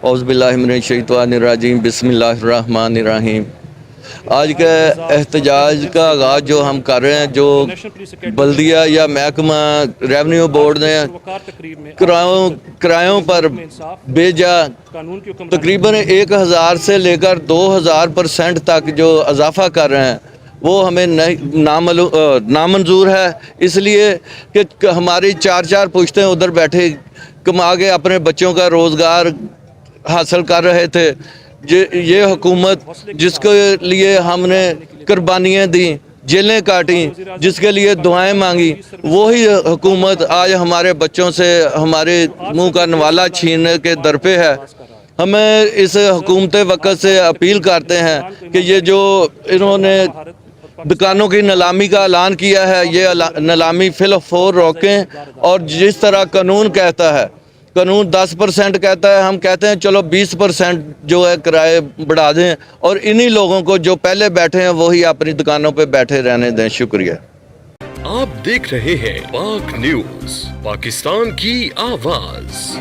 اعوذ باللہ من الشیطان الرجیم بسم اللہ الرحمن الرحیم۔ آج کے احتجاج کا آغاز جو ہم کر رہے ہیں، جو بلدیہ یا محکمہ ریونیو بورڈ نے کرایوں پر بے جا تقریباً 1000 سے لے کر 2000% تک جو اضافہ کر رہے ہیں، وہ ہمیں نامنظور ہے، اس لیے کہ ہماری 4 پشتیں ادھر بیٹھے کما کے اپنے بچوں کا روزگار حاصل کر رہے تھے۔ یہ حکومت جس کے لیے ہم نے قربانیاں دیں، جیلیں کاٹیں، جس کے لیے دعائیں مانگی، وہی حکومت آج ہمارے بچوں سے ہمارے منہ کا نوالا چھیننے کے در پہ ہے۔ ہمیں اس حکومت وقت سے اپیل کرتے ہیں کہ یہ جو انہوں نے دکانوں کی نیلامی کا اعلان کیا ہے، یہ نیلامی فی الفور روکیں، اور جس طرح قانون کہتا ہے، قانون 10% کہتا ہے، ہم کہتے ہیں چلو 20% جو ہے کرائے بڑھا دیں، اور انہی لوگوں کو جو پہلے بیٹھے ہیں وہی اپنی دکانوں پہ بیٹھے رہنے دیں۔ شکریہ۔ آپ دیکھ رہے ہیں پاک نیوز، پاکستان کی آواز۔